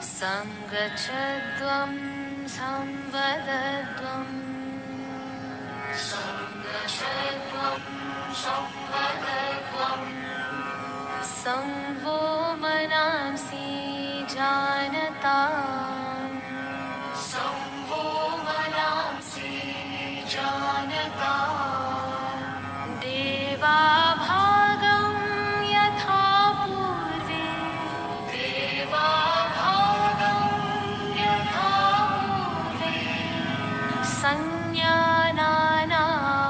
संगच्छध्वं संवदध्वं संगच्छध्वं संवदध्वं संवो मनांसि जानता संवो मनांसि जानता देवा भागं यथा पूर्वे देवा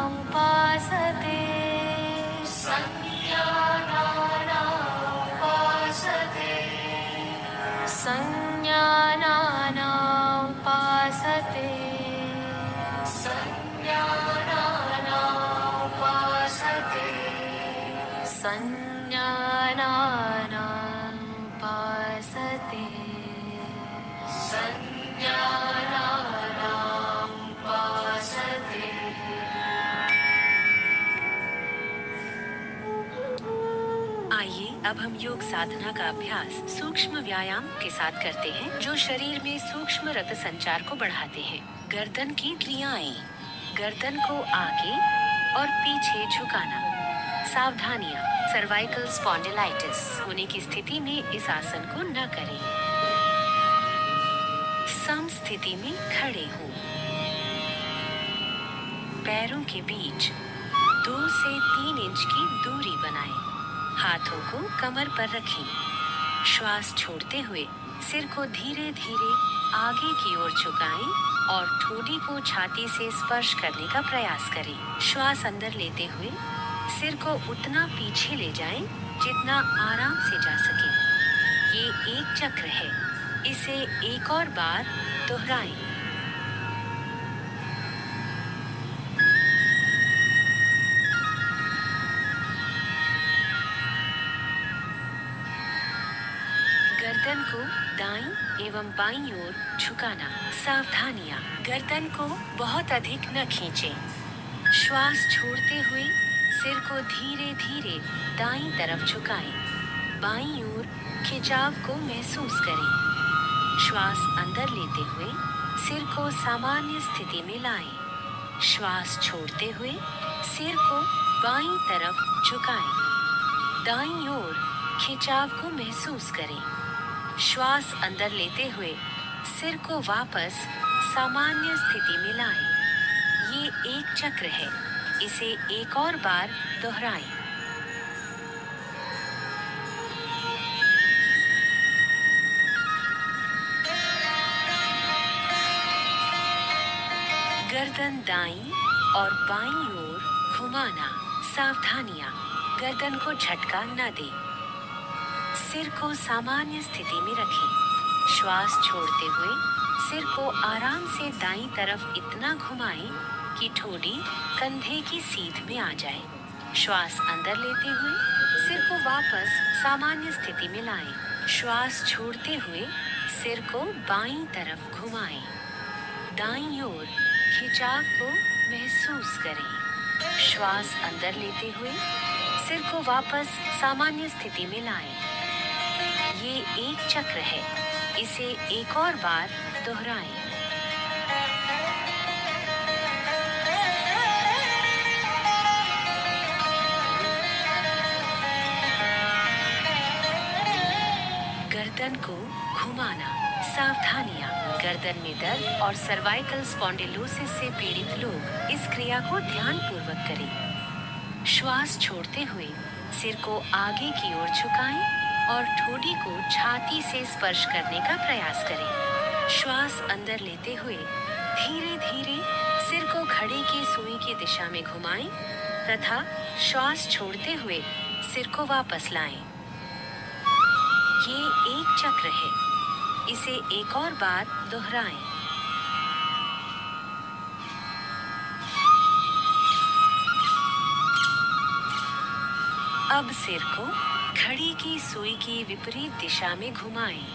संज्ञानानामुपासते संज्ञानानामुपासते संज्ञानानामुपासते संज्ञानानामुपासते संज्ञानानामुपासते आइए अब हम योग साधना का अभ्यास सूक्ष्म व्यायाम के साथ करते हैं, जो शरीर में सूक्ष्म रक्त संचार को बढ़ाते हैं। गर्दन की क्रियाएं। गर्दन को आगे और पीछे झुकाना। सावधानियां। सर्वाइकल स्पॉन्डिलाइटिस होने की स्थिति में इस आसन को न करें। सम स्थिति में खड़े हों। पैरों के बीच 2 से 3 इंच की दूरी बनाएं। हाथों को कमर पर रखें। श्वास छोड़ते हुए सिर को धीरे धीरे आगे की ओर झुकाएं और ठोड़ी को छाती से स्पर्श करने का प्रयास करें। श्वास अंदर लेते हुए सिर को उतना पीछे ले जाएं जितना आराम से जा सके। ये एक चक्र है। इसे एक और बार दोहराएं। गर्दन को दाईं एवं बाईं ओर झुकाना। सावधानियां। गर्दन को बहुत अधिक न खींचें। श्वास छोड़ते हुए सिर को धीरे धीरे दाईं तरफ झुकाएं। बाईं ओर खिंचाव को महसूस करें। श्वास अंदर लेते हुए सिर को सामान्य स्थिति में लाएं। श्वास छोड़ते हुए सिर को बाईं तरफ झुकाएं। दाईं ओर खिंचाव को महसूस करें। श्वास अंदर लेते हुए सिर को वापस सामान्य स्थिति में लाएं। ये एक चक्र है। इसे एक और बार दोहराएं। गर्दन दाईं और बाईं ओर घुमाना। सावधानियां। गर्दन को झटका न दें। सिर को सामान्य स्थिति में रखें। श्वास छोड़ते हुए सिर को आराम से दाईं तरफ इतना घुमाएं कि ठोड़ी कंधे की सीध में आ जाए। श्वास अंदर लेते हुए सिर को वापस सामान्य स्थिति में लाएं। श्वास छोड़ते हुए सिर को बाईं तरफ घुमाएं। दाईं ओर खिंचाव को महसूस करें। श्वास अंदर लेते हुए सिर को वापस सामान्य स्थिति में लाएं। ये एक चक्र है। इसे एक और बार दोहराएं। गर्दन को घुमाना। सावधानियां। गर्दन में दर्द और सर्वाइकल स्पॉन्डिलोसिस से पीड़ित लोग इस क्रिया को ध्यानपूर्वक करें। श्वास छोड़ते हुए सिर को आगे की ओर झुकाएं और ठोड़ी को छाती से स्पर्श करने का प्रयास करें। श्वास अंदर लेते हुए धीरे धीरे सिर को घड़े की सुई की दिशा में घुमाएं तथा श्वास छोड़ते हुए सिर को वापस लाएं। ये एक चक्र है। इसे एक और बार दोहराएं। अब सिर को घड़ी की सुई की विपरीत दिशा में घुमाएं।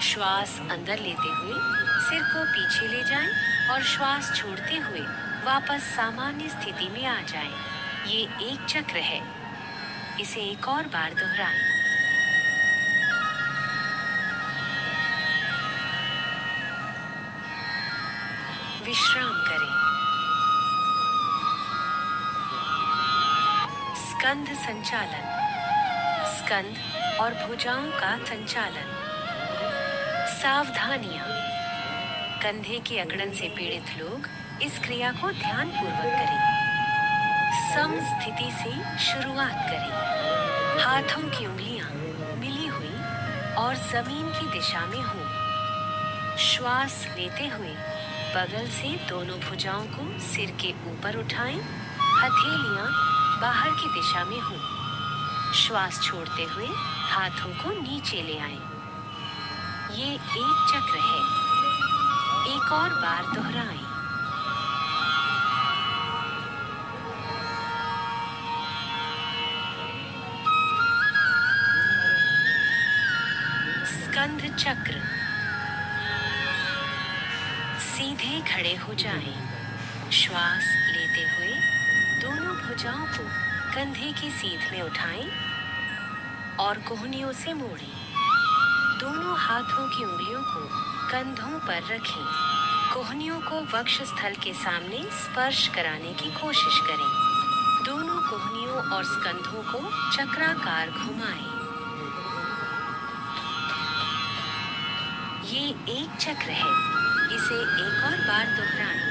श्वास अंदर लेते हुए सिर को पीछे ले जाएं और श्वास छोड़ते हुए वापस सामान्य स्थिति में आ जाएं। ये एक चक्र है। इसे एक और बार दोहराएं। विश्राम करें। स्कंध संचालन, स्कंध और भुजाओं का संचालन। सावधानियां। कंधे की अकड़न से पीड़ित लोग इस क्रिया को ध्यान पूर्वक करें। सम स्थिति से शुरुआत करें। हाथों की उंगलियां मिली हुई और जमीन की दिशा में हो। श्वास लेते हुए बगल से दोनों भुजाओं को सिर के ऊपर उठाएं। हथेलियां बाहर की दिशा में हो। श्वास छोड़ते हुए हाथों को नीचे ले आएं। ये एक चक्र है। एक और बार दोहराएं। स्कंध चक्र। सीधे खड़े हो जाएं। श्वास लेते हुए दोनों भुजाओं को कंधे की सीध में उठाएं और कोहनियों से मोड़ें। दोनों हाथों की उंगलियों को कंधों पर रखें। कोहनियों को वक्षस्थल के सामने स्पर्श कराने की कोशिश करें। दोनों कोहनियों और स्कंधों को चक्राकार घुमाएं। ये एक चक्र है। इसे एक और बार दोहराएं।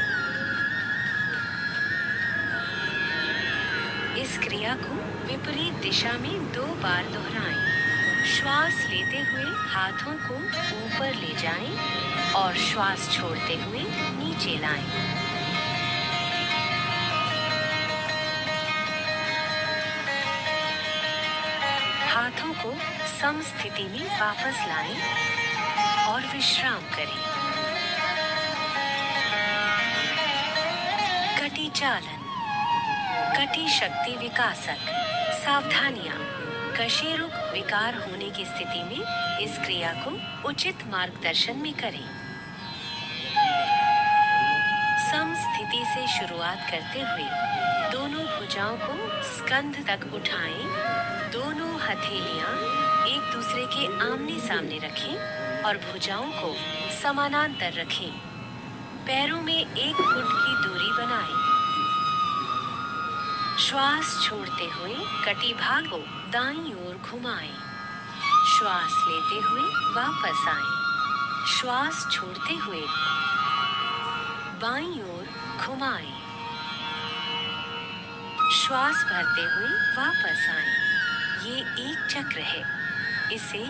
इस क्रिया को विपरीत दिशा में 2 बार दोहराएं। श्वास लेते हुए हाथों को ऊपर ले जाएं और श्वास छोड़ते हुए नीचे लाएं। हाथों को सम स्थिति में वापस लाएं और विश्राम करें। कटी चालन, कटी शक्ति विकासक। सावधानियां। कशेरुक विकार होने की स्थिति में इस क्रिया को उचित मार्गदर्शन में करें। सम स्थिति से शुरुआत करते हुए दोनों भुजाओं को स्कंध तक उठाएं। दोनों हथेलियां एक दूसरे के आमने सामने रखें और भुजाओं को समानांतर रखें। पैरों में 1 फुट की दूरी बनाएं। श्वास छोड़ते हुए कटी भाग को दाईं ओर घुमाएं। श्वास लेते हुए वापस आएं। श्वास छोड़ते हुए बाईं ओर घुमाएं। श्वास भरते हुए वापस आएं। ये एक चक्र है। इसे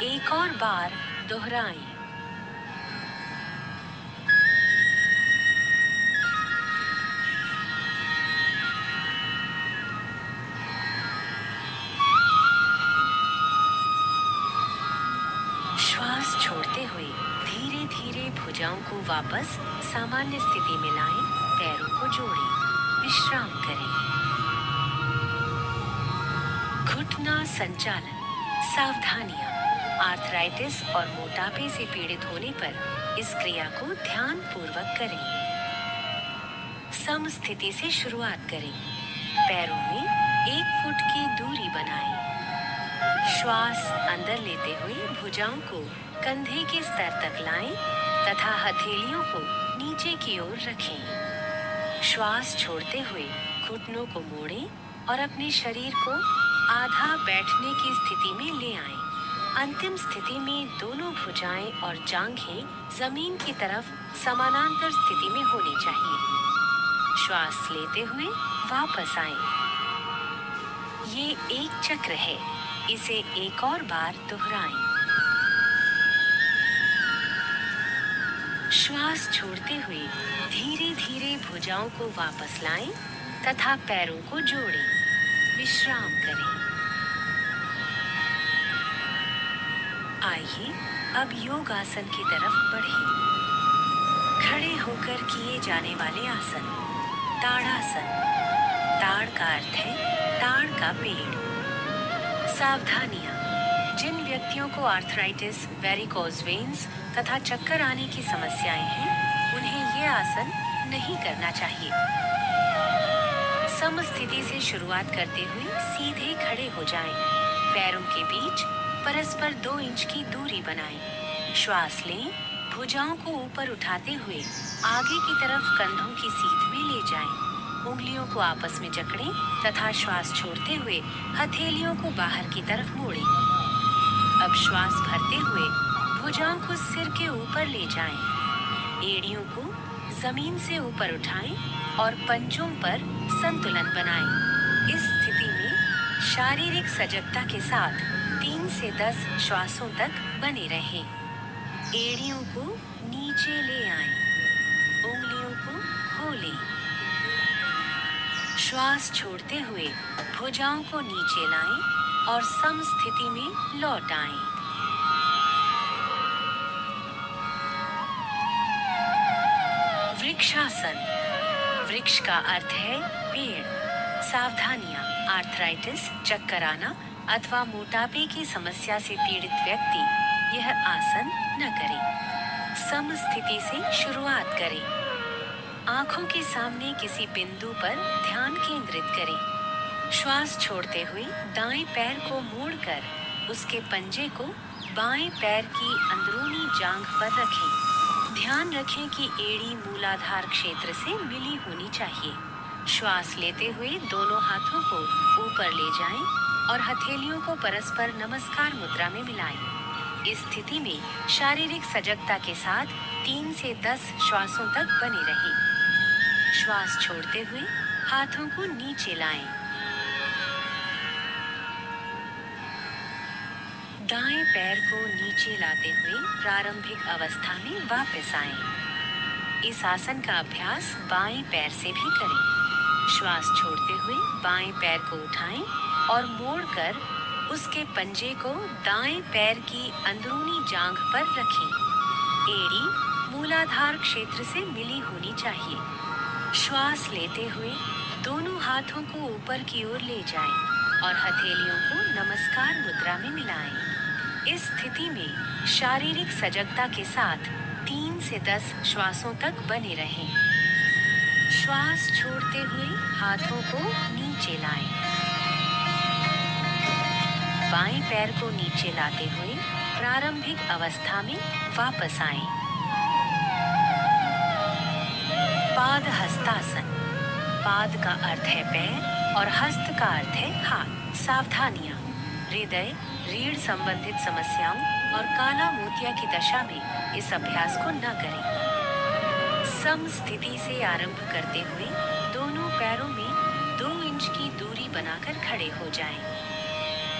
एक और बार दोहराएं। श्वास छोड़ते हुए धीरे धीरे भुजाओं को वापस सामान्य स्थिति में लाएं। पैरों को जोड़ें। विश्राम करें। घुटना संचालन। सावधानियां। आर्थराइटिस और मोटापे से पीड़ित होने पर इस क्रिया को ध्यान पूर्वक करें। सम स्थिति से शुरुआत करें। पैरों में 1 फुट की दूरी बनाएं। श्वास अंदर लेते हुए भुजाओं को कंधे के स्तर तक लाएं तथा हथेलियों को नीचे की ओर रखें। श्वास छोड़ते हुए घुटनों को मोड़ें और अपने शरीर को आधा बैठने की स्थिति में ले आएं। अंतिम स्थिति में दोनों भुजाएं और जांघें जमीन की तरफ समानांतर स्थिति में होनी चाहिए। श्वास लेते हुए वापस आएं। ये एक चक्र है। इसे एक और बार दोहराएं। श्वास छोड़ते हुए धीरे धीरे भुजाओं को वापस लाएं तथा पैरों को जोड़ें। विश्राम करें। आइए अब योग आसन की तरफ बढ़ें। खड़े होकर किए जाने वाले आसन। ताड़ासन। ताड़ का अर्थ है ताड़ का पेड़। सावधानियां। जिन व्यक्तियों को आर्थराइटिस, वेरिकोज वेन्स तथा चक्कर आने की समस्याएं हैं, उन्हें ये आसन नहीं करना चाहिए। सम स्थिति से शुरुआत करते हुए सीधे खड़े हो जाएं। पैरों के बीच परस्पर 2 इंच की दूरी बनाएं। श्वास लें भुजाओं को ऊपर उठाते हुए आगे की तरफ कंधों की सीध में ले जाएं। उंगलियों को आपस में जकड़ें तथा श्वास छोड़ते हुए हथेलियों को बाहर की तरफ मोड़ें। अब श्वास भरते हुए भुजाओं को सिर के ऊपर ले जाएं। एड़ियों को जमीन से ऊपर उठाएं और पंजों पर संतुलन बनाएं। इस स्थिति में शारीरिक सजगता के साथ 3 से 10 श्वासों तक बने रहें। एड़ियों को नीचे ले आएं, उंगलियों को खोलें। श्वास छोड़ते हुए भुजाओं को नीचे लाएं और सम स्थिति में लौट आएं। वृक्षासन। वृक्ष का अर्थ है पेड़। सावधानियां, आर्थराइटिस, चक्कर आना अथवा मोटापे की समस्या से पीड़ित व्यक्ति यह आसन न करें। सम स्थिति से शुरुआत करें। आंखों के सामने किसी बिंदु पर ध्यान केंद्रित करें। श्वास छोड़ते हुए दाएं पैर को मोड़कर उसके पंजे को बाएं पैर की अंदरूनी जांघ पर रखें। ध्यान रखें कि एड़ी मूलाधार क्षेत्र से मिली होनी चाहिए। श्वास लेते हुए दोनों हाथों को ऊपर ले जाएं और हथेलियों को परस्पर नमस्कार मुद्रा में मिलाएं। इस स्थिति में शारीरिक सजगता के साथ 3 से 10 श्वासों तक बने रहें। श्वास छोड़ते हुए हाथों को नीचे लाएं। दाएं पैर को नीचे लाते हुए प्रारंभिक अवस्था में वापस आएं। इस आसन का अभ्यास बाएं पैर से भी करें। श्वास छोड़ते हुए बाएं पैर को उठाएं और मोड़कर उसके पंजे को दाएं पैर की अंदरूनी जांघ पर रखें। एड़ी मूलाधार क्षेत्र से मिली होनी चाहिए। श्वास लेते हुए दोनों हाथों को ऊपर की ओर ले जाएं और हथेलियों को नमस्कार मुद्रा में मिलाएं। इस स्थिति में शारीरिक सजगता के साथ 3 से 10 श्वासों तक बने रहें। श्वास छोड़ते हुए हाथों को नीचे लाएं। बाएं पैर को नीचे लाते हुए प्रारंभिक अवस्था में वापस आएं। पाद हस्तासन। पाद का अर्थ है पैर और हस्त का अर्थ है हाथ। सावधानियां, हृदय, रीढ़ संबंधित समस्याओं और काला मोतिया की दशा में इस अभ्यास को न करें। सम स्थिति से आरंभ करते हुए दोनों पैरों में 2 इंच की दूरी बनाकर खड़े हो जाएं।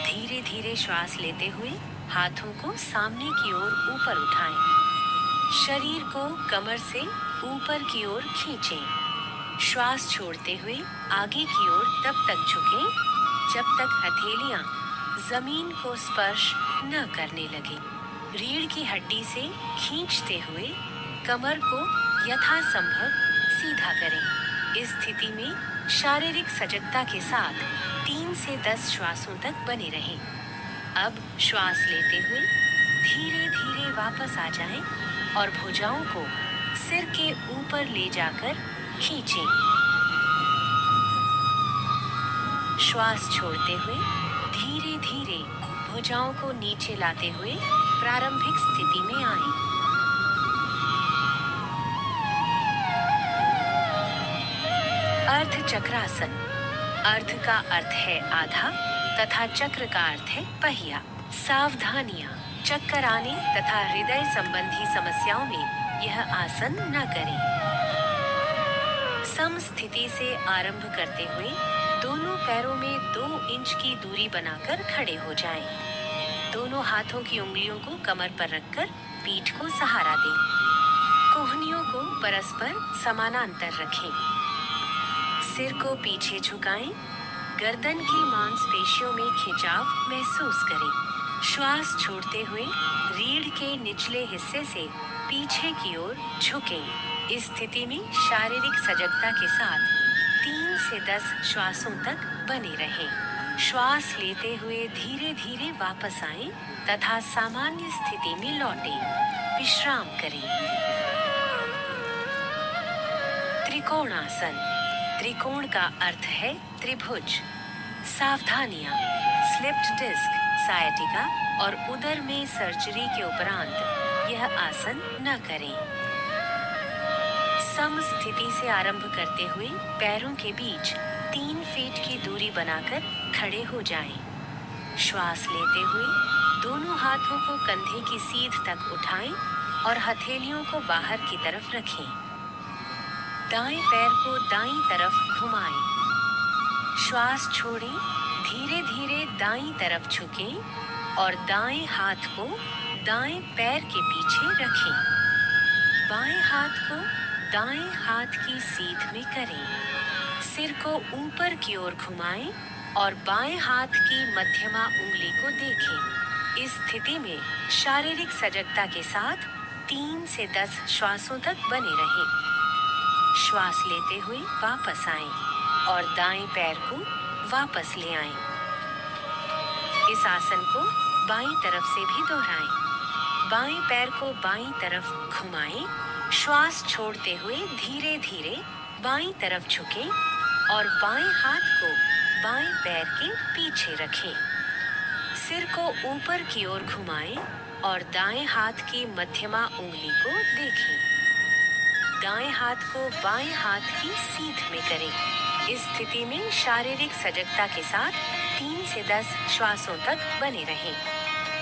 धीरे धीरे श्वास लेते हुए हाथों को सामने की ओर ऊपर उठाएं। शरीर को कमर से ऊपर की ओर खींचें। श्वास छोड़ते हुए आगे की ओर तब तक झुकें जब तक हथेलियां जमीन को स्पर्श न करने लगे। रीढ़ की हड्डी से खींचते हुए कमर को यथासंभव सीधा करें। इस स्थिति में शारीरिक सजगता के साथ 3 से 10 श्वासों तक बने रहें। अब श्वास लेते हुए धीरे धीरे वापस आ जाएं और भुजाओं को सिर के ऊपर ले जाकर खींचें। श्वास छोड़ते हुए धीरे धीरे भुजाओं को नीचे लाते हुए प्रारंभिक स्थिति में आएं। अर्ध चक्रासन। अर्ध का अर्थ है आधा तथा चक्र का अर्थ है पहिया। सावधानियां, चक्कर आने तथा हृदय संबंधी समस्याओं में यह आसन न करें। सम स्थिति से आरंभ करते हुए दोनों पैरों में 2 इंच की दूरी बनाकर खड़े हो जाएं। दोनों हाथों की उंगलियों को कमर पर रखकर पीठ को सहारा दें। कोहनियों को परस्पर समानांतर रखें। सिर को पीछे झुकाएं। गर्दन की मांसपेशियों में खिंचाव महसूस करें। श्वास छोड़ते हुए रीढ़ के निचले हिस्से से पीछे की ओर झुकें। इस स्थिति में शारीरिक सजगता के साथ 3 से 10 श्वासों तक बने रहें। श्वास लेते हुए धीरे धीरे वापस आएं तथा सामान्य स्थिति में लौटें। विश्राम करें। त्रिकोणासन। त्रिकोण का अर्थ है त्रिभुज। सावधानियां, स्लिप्ड डिस्क, सायटिका और उदर में सर्जरी के उपरांत यह यह आसन न करें। सम स्थिति से आरंभ करते हुए पैरों के बीच 3 फीट की दूरी बनाकर खड़े हो जाएं। श्वास लेते हुए दोनों हाथों को कंधे की सीध तक उठाएं और हथेलियों को बाहर की तरफ रखें। दाएं पैर को दाईं तरफ घुमाएं। श्वास छोड़ें, धीरे धीरे दाईं तरफ झुकें और दाएं हाथ को दाएं पैर के पीछे रखें। बाएं हाथ को दाएं हाथ की सीध में करें। सिर को ऊपर की ओर घुमाएं और बाएं हाथ की मध्यमा उंगली को देखें। इस स्थिति में शारीरिक सजगता के साथ 3 से 10 श्वासों तक बने रहें। श्वास लेते हुए वापस आएं और दाएं पैर को वापस ले आएं। इस आसन को बाईं तरफ से भी दोहराएं। बाएं पैर को बाईं तरफ घुमाएं। श्वास छोड़ते हुए धीरे धीरे बाईं तरफ झुकें और बाएं हाथ को बाएं पैर के पीछे रखें। सिर को ऊपर की ओर घुमाएं और दाएं हाथ की मध्यमा उंगली को देखें। दाएं हाथ को बाएं हाथ की सीध में करें। इस स्थिति में शारीरिक सजगता के साथ 3 से 10 श्वासों तक बने रहें।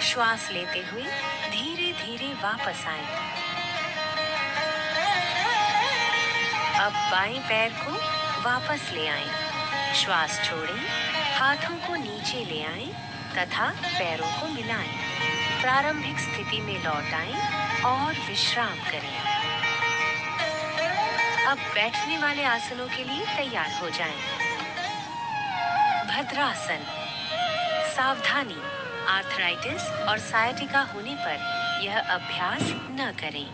श्वास लेते हुए धीरे धीरे वापस आएं। अब बाएं पैर को वापस ले आएं। श्वास छोड़ें, हाथों को नीचे ले आएं तथा पैरों को मिलाएं। प्रारंभिक स्थिति में लौट आएं और विश्राम करें। अब बैठने वाले आसनों के लिए तैयार हो जाएं। भद्रासन। सावधानी, आर्थराइटिस और सायटिका होने पर यह अभ्यास न करें।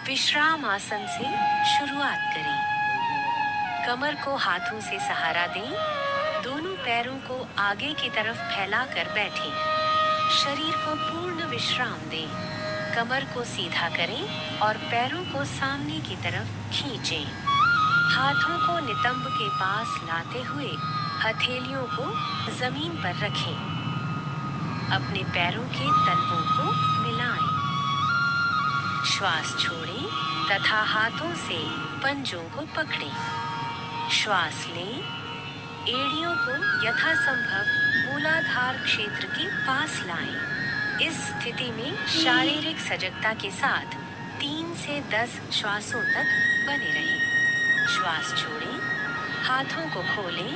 विश्राम आसन से शुरुआत करें। कमर को हाथों से सहारा दें। दोनों पैरों को आगे की तरफ फैलाकर बैठें। शरीर को पूर्ण विश्राम दें। कमर को सीधा करें और पैरों को सामने की तरफ खींचें। हाथों को नितंब के पास लाते हुए हथेलियों को जमीन पर रखें। अपने पैरों के तलवों को मिलाएं। श्वास छोड़ें तथा हाथों से पंजों को पकड़ें। श्वास लें। एड़ियों को यथासंभव मूलाधार क्षेत्र के पास लाएं। इस स्थिति में शारीरिक सजगता के साथ 3 से 10 श्वासों तक बने रहें। श्वास छोड़ें, हाथों को खोलें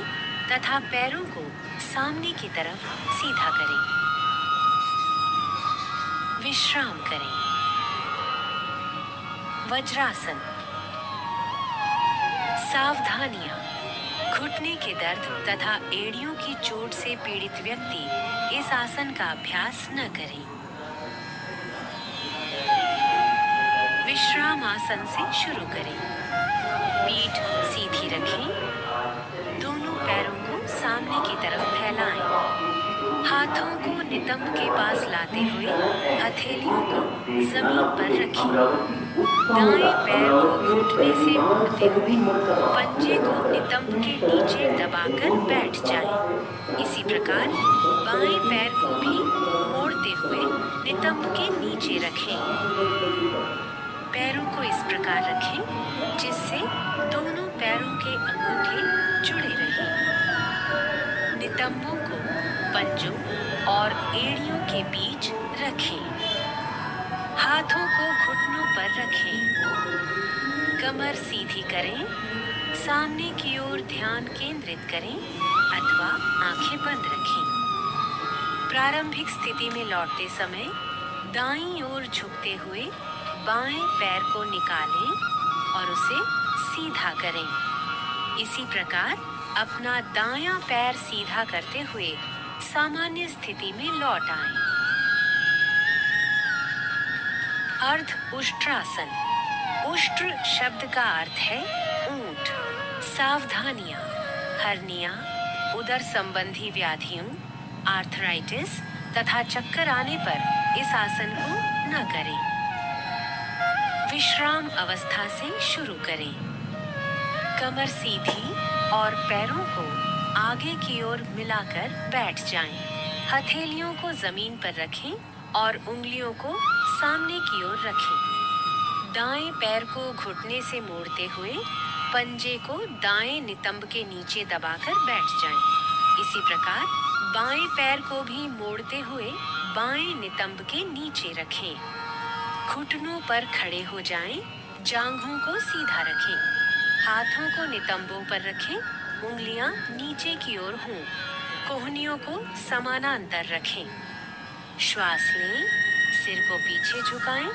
तथा पैरों को सामने की तरफ सीधा करें। विश्राम करें। वज्रासन। सावधानियां। घुटने के दर्द तथा एड़ियों की चोट से पीड़ित व्यक्ति इस आसन का अभ्यास न करें। विश्राम आसन से शुरू करें। पीठ सीधी रखें। दोनों पैरों को सामने की तरफ फैलाएं। हाथों को नितंब के पास लाते हुए हथेलियों को जमीन पर रखें। दाएं पैर को घुटने से मोड़ते हुए पंजे को नितंब के नीचे दबाकर बैठ जाएं। इसी प्रकार बाएं पैर को भी मोड़ते हुए नितंब के नीचे रखें। पैरों को इस प्रकार रखें जिससे दोनों पैरों के अंगूठे जुड़े रहें। नितंबों को पंजों और एड़ियों के बीच रखें। हाथों को घुटनों पर रखें। कमर सीधी करें। सामने की ओर ध्यान केंद्रित करें अथवा आंखें बंद रखें। प्रारंभिक स्थिति में लौटते समय दाईं ओर झुकते हुए बाएं पैर को निकालें और उसे सीधा करें। इसी प्रकार अपना दायां पैर सीधा करते हुए सामान्य स्थिति में लौट आएं। अर्ध उष्ट्रासन। उष्ट्र शब्द का अर्थ है ऊंट। सावधानियां, हर्निया, उदर संबंधी व्याधियों, आर्थराइटिस तथा चक्कर आने पर इस आसन को न करें। विश्राम अवस्था से शुरू करें। कमर सीधी और पैरों को आगे की ओर मिलाकर बैठ जाएं। हथेलियों को जमीन पर रखें और उंगलियों को सामने की ओर रखें। दाएं पैर को घुटने से मोड़ते हुए पंजे को दाएं नितंब के नीचे दबाकर बैठ जाएं। इसी प्रकार बाएं पैर को भी मोड़ते हुए बाएं नितंब के नीचे रखें। घुटनों पर खड़े हो जाएं, जांघों को सीधा रखें, हाथों को नितंबों पर रखें, उंगलियां नीचे की ओर हों, कोहनियों को समानांतर रखें। श्वास लें, सिर को पीछे झुकाएं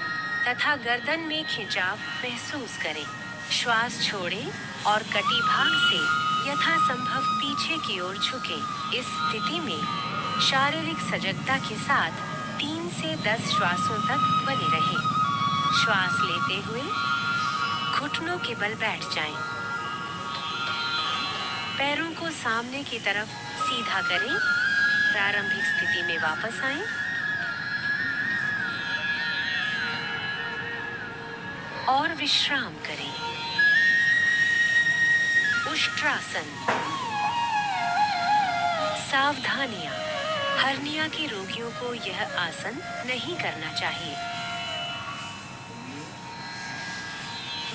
तथा गर्दन में खिंचाव महसूस करें। श्वास छोड़ें और कटिभाग से यथासंभव पीछे की ओर झुकें। इस स्थिति में शारीरिक सजगता के साथ 3 से 10 श्वासों तक बने रहें। श्वास लेते हुए घुटनों के बल बैठ जाएं। पैरों को सामने की तरफ सीधा करें। प्रारंभिक स्थिति में वापस आएं। और विश्राम करें। उष्ट्रासन। सावधानियां। हर्निया के रोगियों को यह आसन नहीं करना चाहिए।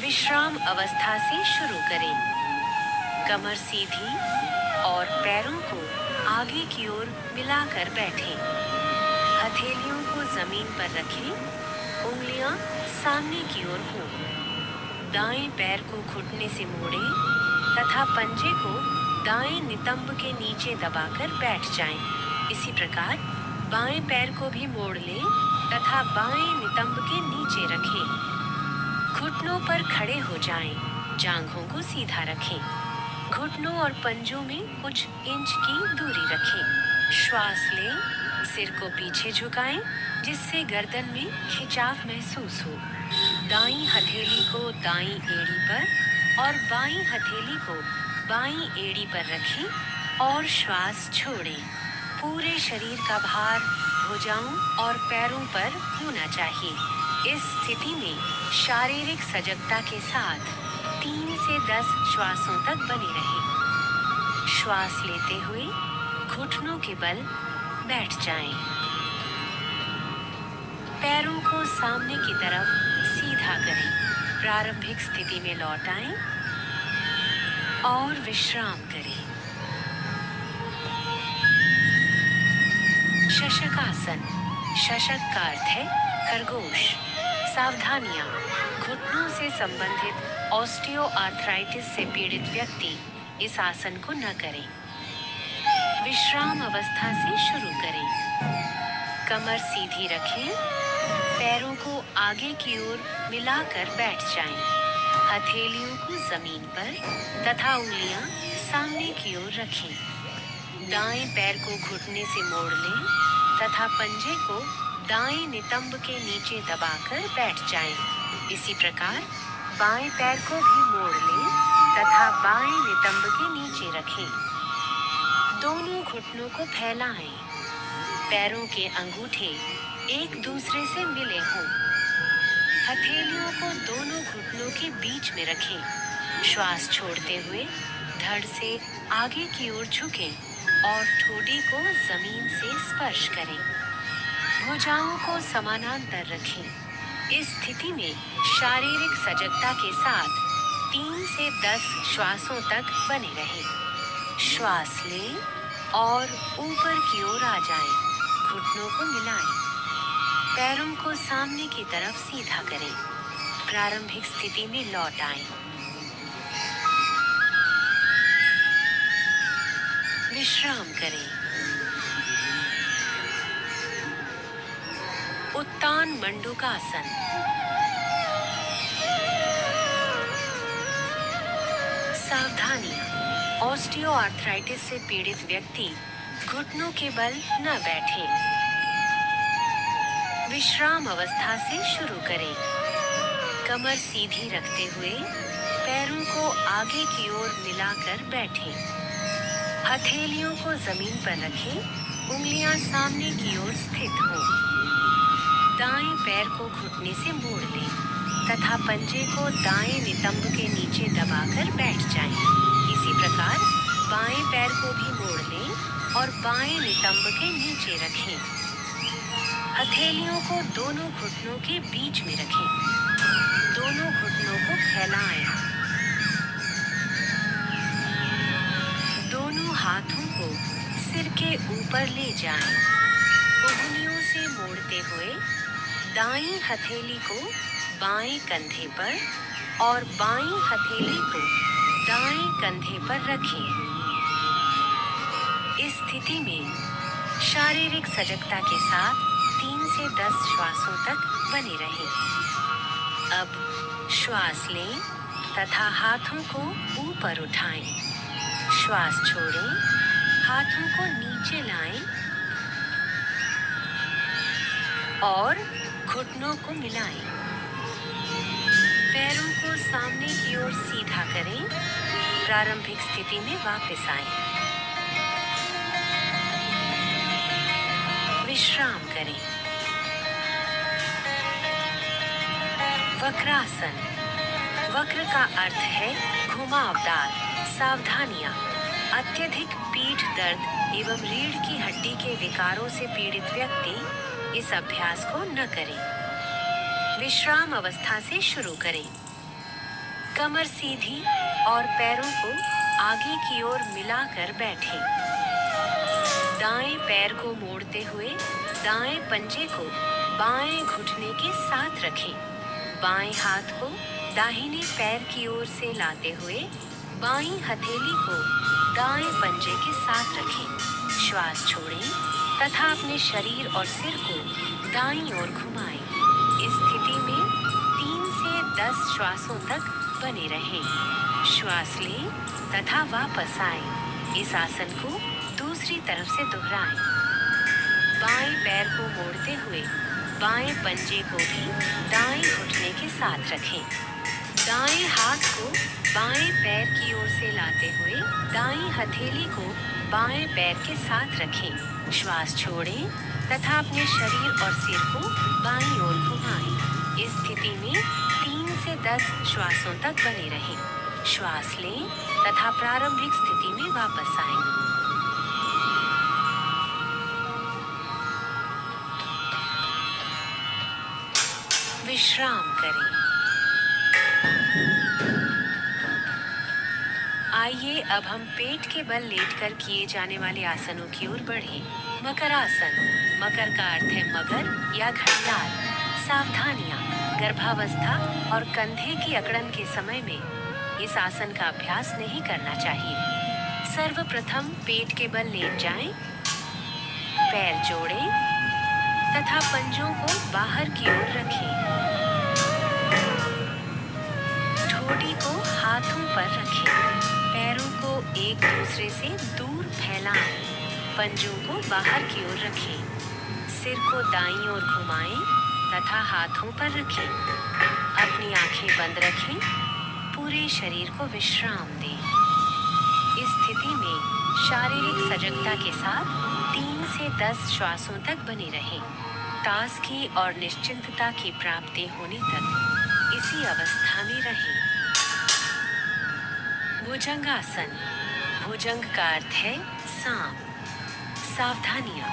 विश्राम अवस्था से शुरू करें। कमर सीधी और पैरों को आगे की ओर मिलाकर बैठें। हथेलियों को जमीन पर रखें, उंगलियां सामने की ओर हों। दाएं पैर को घुटने से मोड़ें तथा पंजे को दाएं नितंब के नीचे दबाकर बैठ जाएं। इसी प्रकार बाएं पैर को भी मोड़ लें तथा बाएं नितंब के नीचे रखें। घुटनों पर खड़े हो जाएं, जांघों को सीधा रखें। घुटनों और पंजों में कुछ इंच की दूरी रखें। श्वास लें, सिर को पीछे झुकाएं जिससे गर्दन में खिंचाव महसूस हो। दाईं हथेली को दाईं एड़ी पर और बाईं हथेली को बाईं एड़ी पर रखें और श्वास छोड़ें। पूरे शरीर का भार भुजाओं और पैरों पर होना चाहिए। इस स्थिति में शारीरिक सजगता के साथ 3 से 10 श्वासों तक बने रहें। श्वास लेते हुए घुटनों के बल बैठ जाएं। पैरों को सामने की तरफ सीधा करें। प्रारंभिक स्थिति में लौट आएं और विश्राम करें। शशकासन। शशक का अर्थ है खरगोश। सावधानियां। घुटनों से संबंधित ऑस्टियोआर्थराइटिस से पीड़ित व्यक्ति इस आसन को न करें। विश्राम अवस्था से शुरू करें। कमर सीधी रखें, पैरों को आगे की ओर मिलाकर बैठ जाएं। हथेलियों को जमीन पर तथा उंगलियां सामने की ओर रखें। दाएं पैर को घुटने से मोड़ लें तथा पंजे को दाएं नितंब के नीचे दबाकर बैठ जाएं। इसी प्रकार बाएं पैर को भी मोड़ लें तथा बाएं नितंब के नीचे रखें। दोनों घुटनों को फैलाएं। पैरों के अंगूठे एक दूसरे से मिले हों। हथेलियों को दोनों घुटनों के बीच में रखें। श्वास छोड़ते हुए धड़ से आगे की ओर झुकें और ठोड़ी को जमीन से स्पर्श करें। भुजाओं को समानांतर रखें। इस स्थिति में शारीरिक सजगता के साथ 3 से 10 श्वासों तक बने रहें। श्वास लें और ऊपर की ओर आ जाएं। घुटनों को मिलाएं। पैरों को सामने की तरफ सीधा करें। प्रारंभिक स्थिति में लौट आएं। विश्राम करें। उत्तान मंडूकासन। सावधानियां। ऑस्टियोआर्थराइटिस से पीड़ित व्यक्ति घुटनों के बल न बैठे। विश्राम अवस्था से शुरू करें। कमर सीधी रखते हुए पैरों को आगे की ओर मिलाकर बैठें। हथेलियों को जमीन पर रखें, उंगलियां सामने की ओर स्थित हों। दाएं पैर को घुटने से मोड़ लें तथा पंजे को दाएं नितंब के नीचे दबाकर बैठ जाएं। इसी प्रकार बाएं पैर को भी मोड़ लें और बाएं नितंब के नीचे रखें। हथेलियों को दोनों घुटनों के बीच में रखें। दोनों घुटनों को फैलाएं। दोनों हाथों को सिर के ऊपर ले जाएं। कोहनियों से मोड़ते हुए दाईं हथेली को बाएं कंधे पर और बाईं हथेली को दाएं कंधे पर रखें। इस स्थिति में शारीरिक सजगता के साथ 3 से 10 श्वासों तक बने रहें। अब श्वास लें तथा हाथों को ऊपर उठाएं। श्वास छोड़ें, हाथों को नीचे लाएं और घुटनों को मिलाएं। पैरों को सामने की ओर सीधा करें। प्रारंभिक स्थिति में वापस आएं। विश्राम करें। वक्रासन। वक्र का अर्थ है घुमावदार। सावधानियां। अत्यधिक पीठ दर्द एवं रीढ़ की हड्डी के विकारों से पीड़ित व्यक्ति इस अभ्यास को न करें। विश्राम अवस्था से शुरू करें। कमर सीधी और पैरों को आगे की ओर मिलाकर बैठें। दाएं पैर को मोड़ते हुए दाएं पंजे को बाएं घुटने के साथ रखें। बाएं हाथ को दाहिने पैर की ओर से लाते हुए बाईं हथेली को दाएं पंजे के साथ रखें। श्वास छोड़ें तथा अपने शरीर और सिर को दाईं ओर घुमाएं। इस स्थिति में 3 से 10 श्वासों तक बने रहें। श्वास लें तथा वापस आएं। इस आसन को दूसरी तरफ से दोहराएं। बाएं पैर को मोड़ते हुए बाएं पंजे को भी दाएं घुटने के साथ रखें। दाएं हाथ को बाएं पैर की ओर से लाते हुए दाईं हथेली को बाएं पैर के साथ रखें। श्वास छोड़ें तथा अपने शरीर और सिर को बाईं ओर घुमाएं। इस स्थिति में 3 से 10 श्वासों तक बने रहें। श्वास लें तथा प्रारंभिक स्थिति में वापस आएं। विश्राम करें। आइए अब हम पेट के बल लेटकर किए जाने वाले आसनों की ओर बढ़ें। मकर आसन। मकर का अर्थ है मगर या घड़ियाल। सावधानियां। गर्भावस्था और कंधे की अकड़न के समय में इस आसन का अभ्यास नहीं करना चाहिए। सर्वप्रथम पेट के बल लेट जाएं, पैर जोड़ें तथा पंजों को बाहर की ओर रखें। ठोड़ी को हाथों पर रखें। पैरों को एक दूसरे से दूर फैलाएं। पंजों को बाहर की ओर रखें। सिर को दाईं ओर घुमाएं तथा हाथों पर रखें। अपनी आंखें बंद रखें। पूरे शरीर को विश्राम दें। इस स्थिति में शारीरिक सजगता के साथ 3 से 10 श्वासों तक बने रहें। ताजगी और निश्चिंतता की प्राप्ति होने तक इसी अवस्था में रहें। भुजंगासन। भुजंग का अर्थ है सांप। सावधानियां।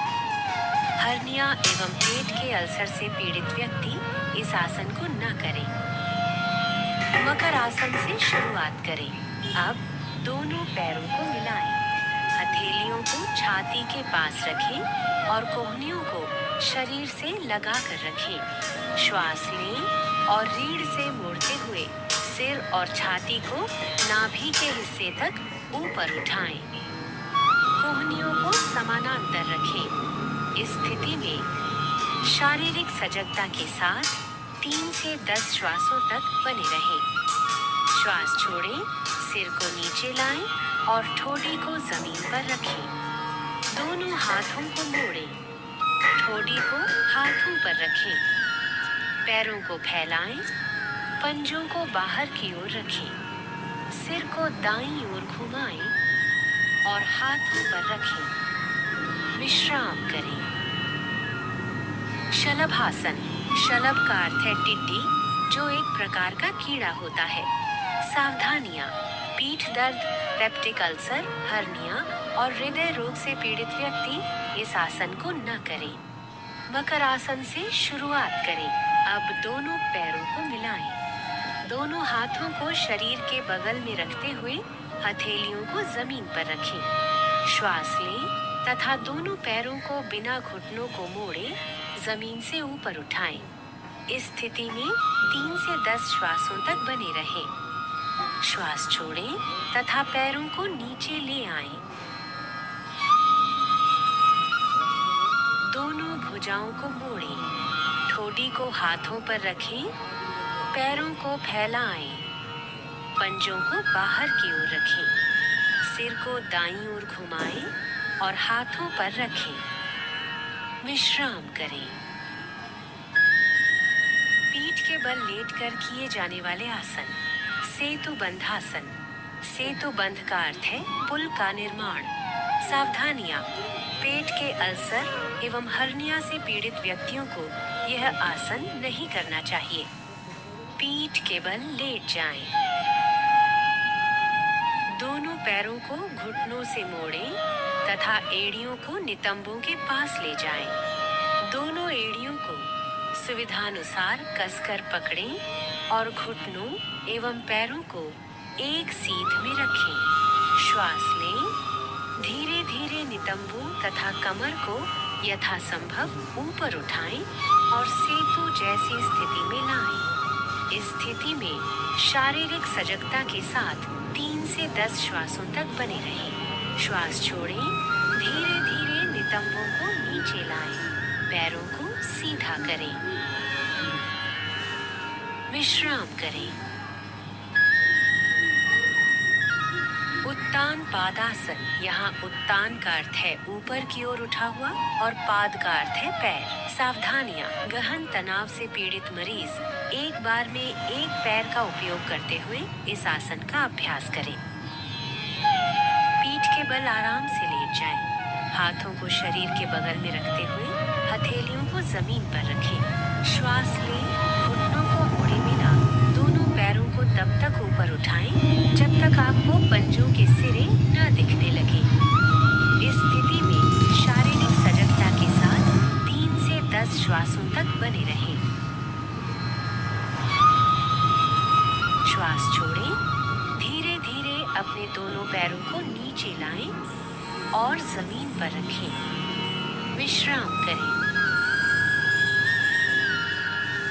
हर्निया एवं पेट के अल्सर से पीड़ित व्यक्ति इस आसन को न करें। मकर आसन से शुरुआत करें। अब दोनों पैरों को मिलाएं। हथेलियों को छाती के पास रखें और कोहनियों को शरीर से लगा कर रखें। श्वास लें और रीढ़ से मोड़ते हुए सिर और छाती को नाभि के हिस्से तक ऊपर उठाएं। कोहनियों को समानांतर रखें। इस स्थिति में शारीरिक सजगता के साथ 3 से 10 श्वासों तक बने रहें। श्वास छोड़ें, सिर को नीचे लाएं और ठोड़ी को जमीन पर रखें। दोनों हाथों को मोड़ें। ठोड़ी को हाथों पर रखें। पैरों को फैलाएं। पंजों को बाहर की ओर रखें। सिर को दाईं ओर घुमाएं और हाथों पर रखें। विश्राम करें। शलभासन। शलभ का अर्थ है टिड्डी, जो एक प्रकार का कीड़ा होता है। सावधानियां। पीठ दर्द, पेप्टिक अल्सर, हर्निया और हृदय रोग से पीड़ित व्यक्ति इस आसन को न करें। मकर आसन से शुरुआत करें। अब दोनों पैरों को मिलाएं। दोनों हाथों को शरीर के बगल में रखते हुए हथेलियों को जमीन पर रखें। श्वास लें तथा दोनों पैरों को बिना घुटनों को मोड़े जमीन से ऊपर उठाएं। इस स्थिति में 3 से 10 श्वासों तक बने रहें। श्वास छोड़ें तथा पैरों को नीचे ले आएं। दोनों भुजाओं को मोड़ें। ठोडी को हाथों पर रखें। पैरों को फैलाएं। पंजों को बाहर की ओर रखें। सिर को दाईं ओर घुमाएं और हाथों पर रखें। विश्राम करें। पीठ के बल लेटकर किए जाने वाले आसन सेतु बंधासन। सेतु बंध का अर्थ है पुल का निर्माण। सावधानियां। पेट के अल्सर एवं हर्निया से पीड़ित व्यक्तियों को यह आसन नहीं करना चाहिए। पीठ के बल लेट जाएं। दोनों पैरों को घुटनों से मोड़ें तथा एड़ियों को नितंबों के पास ले जाएं। दोनों एड़ियों को सुविधानुसार कसकर पकड़ें और घुटनों एवं पैरों को एक सीध में रखें। श्वास लें। धीरे धीरे नितंबों तथा कमर को यथासंभव ऊपर उठाएं और सेतु जैसी स्थिति में लाएं। इस स्थिति में शारीरिक सजगता के साथ 3 से 10 श्वासों तक बने रहें। श्वास छोड़ें। धीरे धीरे नितंबों को नीचे लाएं। पैरों को सीधा करें। विश्राम करें। उत्तान पादासन। यहाँ उत्तान का अर्थ है ऊपर की ओर उठा हुआ और पाद का अर्थ है पैर। सावधानियां। गहन तनाव से पीड़ित मरीज एक बार में एक पैर का उपयोग करते हुए इस आसन का अभ्यास करें। पीठ के बल आराम से लेट जाएं। हाथों को शरीर के बगल में रखते हुए हथेलियों को जमीन पर रखें। श्वास लें। घुटनों को मोड़े बिना दोनों पैरों को तब तक ऊपर उठाएं जब तक आपको पंजों के सिरे न दिखने लगे। इस स्थिति में शारीरिक सजगता के साथ 3 से 10 श्वासों तक बने रहें। श्वास छोड़ें। धीरे धीरे अपने दोनों पैरों को नीचे लाएं और जमीन पर रखें। विश्राम करें।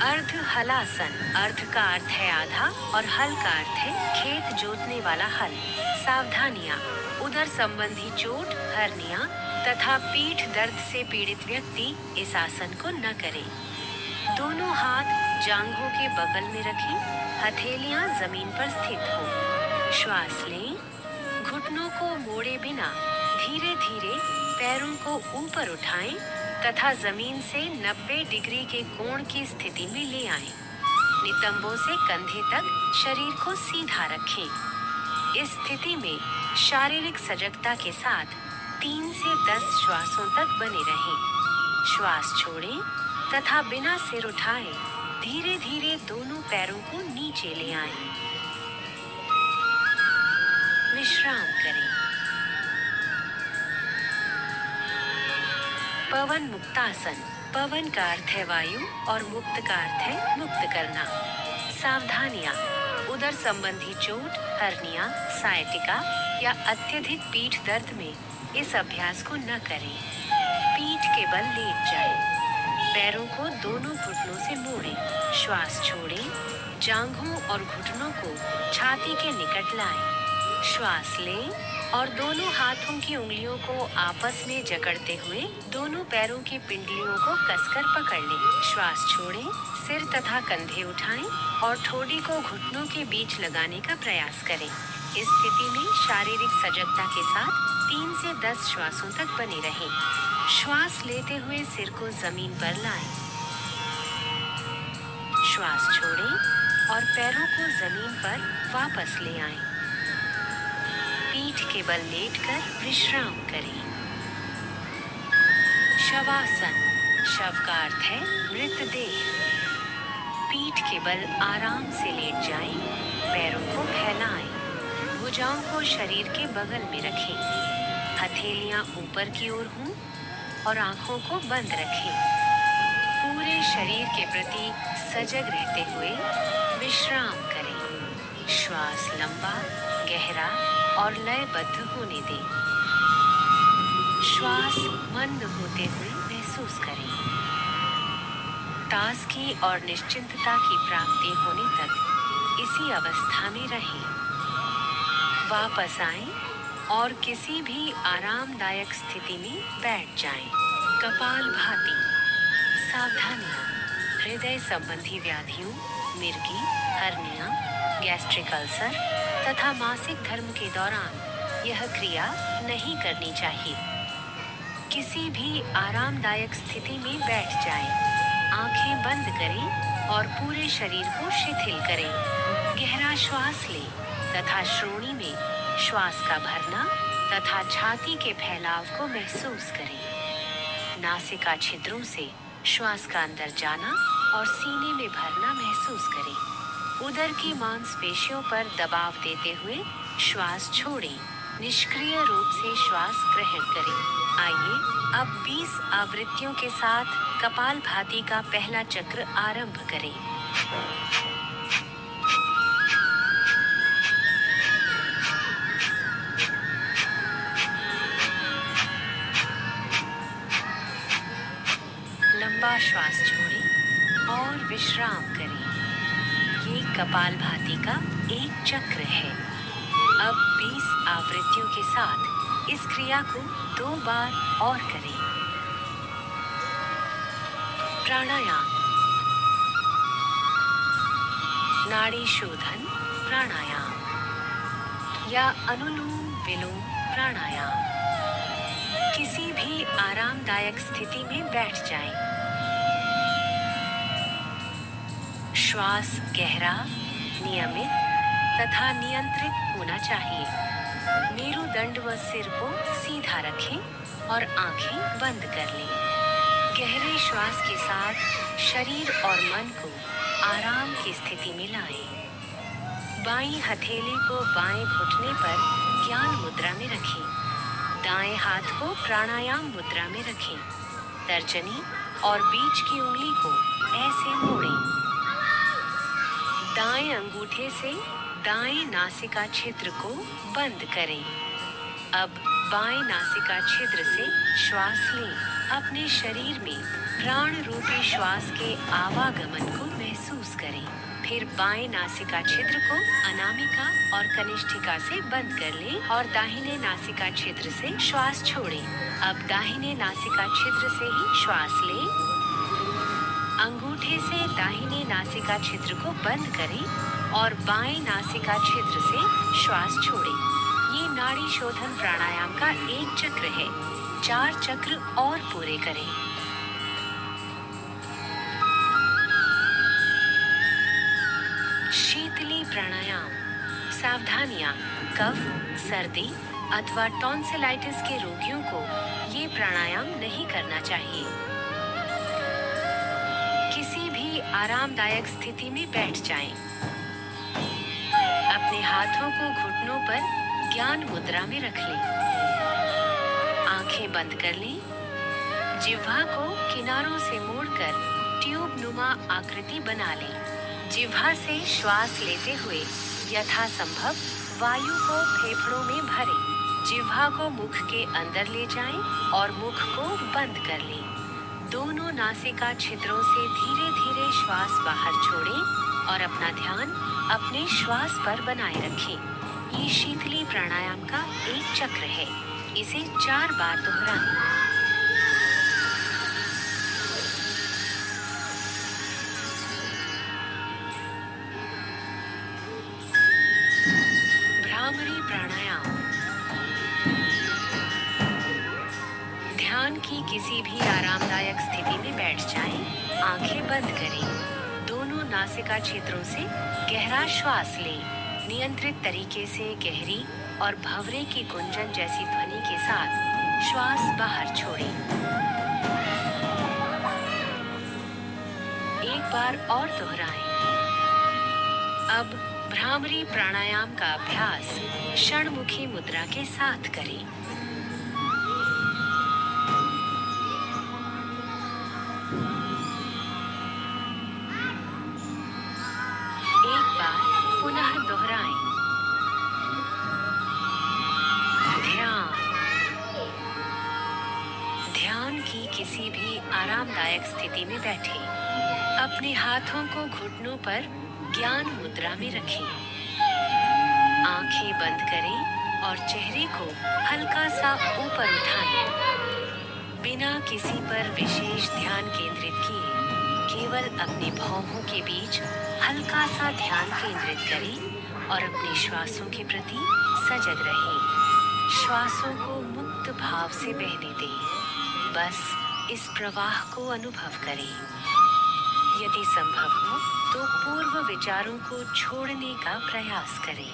अर्ध हलासन। अर्ध का अर्थ है आधा और हल का अर्थ है खेत जोतने वाला हल। सावधानियां। उदर संबंधी चोट, हर्निया तथा पीठ दर्द से पीड़ित व्यक्ति इस आसन को न करें। दोनों हाथ जांघों के बगल में रखें। हथेलियां जमीन पर स्थित हों। श्वास लें। घुटनों को मोड़े बिना धीरे धीरे पैरों को ऊपर उठाएं तथा जमीन से 90 डिग्री के कोण की स्थिति में ले आएं। नितंबों से कंधे तक शरीर को सीधा रखें। इस स्थिति में शारीरिक सजगता के साथ 3 से 10 श्वासों तक बने रहें। श्वास छोड़ें तथा बिना सिर उठाए धीरे धीरे दोनों पैरों को नीचे ले आएं। विश्राम करें। पवन मुक्तासन। पवन का अर्थ है वायु और मुक्त का अर्थ है मुक्त करना। सावधानियां। उदर संबंधी चोट, हर्निया, सायटिका या अत्यधिक पीठ दर्द में इस अभ्यास को न करें। पीठ के बल लेट जाएं। पैरों को दोनों घुटनों से मोड़ें। श्वास छोड़ें। जांघों और घुटनों को छाती के निकट लाएं। श्वास लें और दोनों हाथों की उंगलियों को आपस में जकड़ते हुए दोनों पैरों की पिंडलियों को कसकर पकड़ लें। श्वास छोड़ें। सिर तथा कंधे उठाएं और ठोडी को घुटनों के बीच लगाने का प्रयास करें। इस स्थिति में शारीरिक सजगता के साथ 3 से 10 श्वासों तक बने रहें। श्वास लेते हुए सिर को जमीन पर लाएं। श्वास छोड़ें और पैरों को जमीन पर वापस ले आएं। पीठ के बल लेटकर विश्राम करें। शवासन। शव का अर्थ है मृतदेह। पीठ के बल आराम से लेट जाएं। पैरों को फैलाएं। भुजाओं को शरीर के बगल में रखें। हथेलियां ऊपर की ओर हों और आंखों को बंद रखें। पूरे शरीर के प्रति सजग रहते हुए विश्राम करें। श्वास लंबा, गहरा और लयबद्ध होने दें। श्वास मंद होते हुए महसूस करें। ताजगी और निश्चिंतता की प्राप्ति होने तक इसी अवस्था में रहें। वापस आएं और किसी भी आरामदायक स्थिति में बैठ जाएं। कपालभाति। सावधानियां। हृदय संबंधी व्याधियों, मिर्गी, हर्निया, गैस्ट्रिक अल्सर तथा मासिक धर्म के दौरान यह क्रिया नहीं करनी चाहिए। किसी भी आरामदायक स्थिति में बैठ जाएं। आंखें बंद करें और पूरे शरीर को शिथिल करें। गहरा श्वास लें तथा श्रोणि में श्वास का भरना तथा छाती के फैलाव को महसूस करें। नासिका छिद्रों से श्वास का अंदर जाना और सीने में भरना महसूस करें। उदर की मांसपेशियों पर दबाव देते हुए श्वास छोड़ें। निष्क्रिय रूप से श्वास ग्रहण करें। आइए अब 20 आवृत्तियों के साथ कपालभाति का पहला चक्र आरंभ करें। लंबा श्वास छोड़ें और विश्राम करें। ये कपालभाति का एक चक्र है। अब 20 आवृत्तियों के साथ इस क्रिया को 2 बार और करें। प्राणायाम। नाड़ी शोधन प्राणायाम या अनुलोम विलोम प्राणायाम। किसी भी आरामदायक स्थिति में बैठ जाएं। श्वास गहरा, नियमित तथा नियंत्रित होना चाहिए। मेरुदंड व सिर को सीधा रखें और आंखें बंद कर लें। गहरे श्वास के साथ शरीर और मन को आराम की स्थिति में लाएं। बाईं हथेली को बाएं घुटने पर ज्ञान मुद्रा में रखें। दाएं हाथ को प्राणायाम मुद्रा में रखें। तर्जनी और बीच की उंगली को ऐसे मोड़ें। दाएं अंगूठे से दाएं नासिका छिद्र को बंद करें। अब बाएं नासिका छिद्र से श्वास लें। अपने शरीर में प्राण रूपी श्वास के आवागमन को महसूस करें। फिर बाएं नासिका छिद्र को अनामिका और कनिष्ठिका से बंद कर लें और दाहिने नासिका छिद्र से श्वास छोड़ें। अब दाहिने नासिका छिद्र से ही श्वास लें। अंगूठे से दाहिने नासिका छिद्र को बंद करें और बाएं नासिका छिद्र से श्वास छोड़ें। ये नाड़ी शोधन प्राणायाम का एक चक्र है। 4 चक्र और पूरे करें। शीतली प्राणायाम। सावधानियां। कफ, सर्दी अथवा टॉन्सिलाइटिस के रोगियों को ये प्राणायाम नहीं करना चाहिए। किसी भी आरामदायक स्थिति में बैठ जाएं। अपने हाथों को घुटनों पर ज्ञान मुद्रा में रख लें। आंखें बंद कर लें। जिह्वा को किनारों से मोड़कर ट्यूब नुमा आकृति बना लें। जिह्वा से श्वास लेते हुए यथासंभव वायु को फेफड़ों में भरें। जिह्वा को मुख के अंदर ले जाएं और मुख को बंद कर लें। दोनों नासिका छिद्रों से धीरे धीरे श्वास बाहर छोड़ें और अपना ध्यान अपने श्वास पर बनाए रखें। ये शीतली प्राणायाम का एक चक्र है। इसे 4 बार दोहराएं। भ्रामरी प्राणायाम। ध्यान की किसी भी आरामदायक स्थिति में बैठ जाएं। आंखें बंद करें। दोनों नासिका छिद्रों से गहरा श्वास लें। नियंत्रित तरीके से गहरी और भंवरे की गुंजन जैसी ध्वनि के साथ श्वास बाहर छोड़ें। एक बार और दोहराएं। अब भ्रामरी प्राणायाम का अभ्यास षणमुखी मुद्रा के साथ करें। बार पुनः दोहराएं। ध्यान। ध्यान की किसी भी आरामदायक स्थिति में बैठें। अपने हाथों को घुटनों पर ज्ञान मुद्रा में रखें। आंखें बंद करें और चेहरे को हल्का सा ऊपर उठाएं। बिना किसी पर विशेष ध्यान केंद्रित किए केवल अपने भौहों के बीच हल्का सा ध्यान केंद्रित करें और अपने श्वासों के प्रति सजग रहें। श्वासों को मुक्त भाव से बहने दें। बस इस प्रवाह को अनुभव करें। यदि संभव हो तो पूर्व विचारों को छोड़ने का प्रयास करें।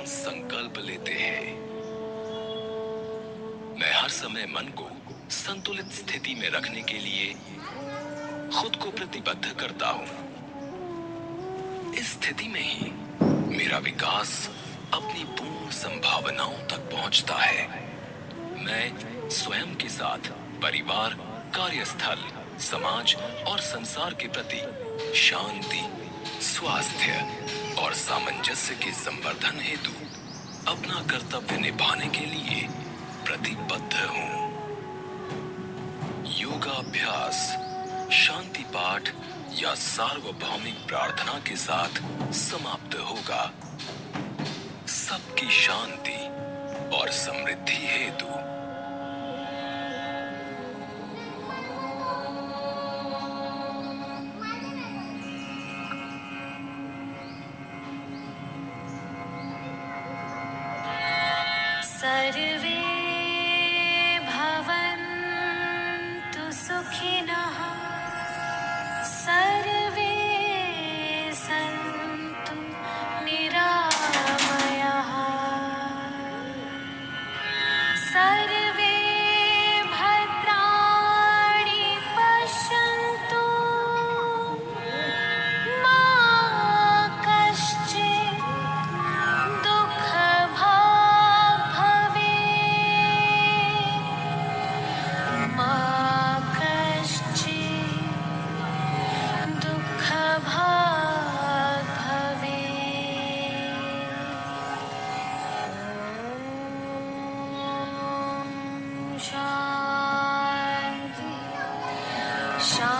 संकल्प लेते हैं। मैं हर समय मन को संतुलित स्थिति में रखने के लिए खुद को प्रतिबद्ध करता हूं। इस स्थिति में ही मेरा विकास अपनी पूर्ण संभावनाओं तक पहुंचता है। मैं स्वयं के साथ परिवार, कार्यस्थल, समाज और संसार के प्रति शांति, स्वास्थ्य और सामंजस्य के संवर्धन हेतु अपना कर्तव्य निभाने के लिए प्रतिबद्ध हूं। योगाभ्यास, शांति पाठ या सार्वभौमिक प्रार्थना के साथ समाप्त होगा। सबकी शांति और समृद्धि हेतु। सर्वे भवन्तु सुखिनः, सर्वे सन्तु निरामयाः, सर्वे भद्राणि पश्यन्तु, मा कश्चित् दुःखभाग् भवेत्, मा कश्चित् दुःखभाग् भवेत्। शान्ति शान्ति।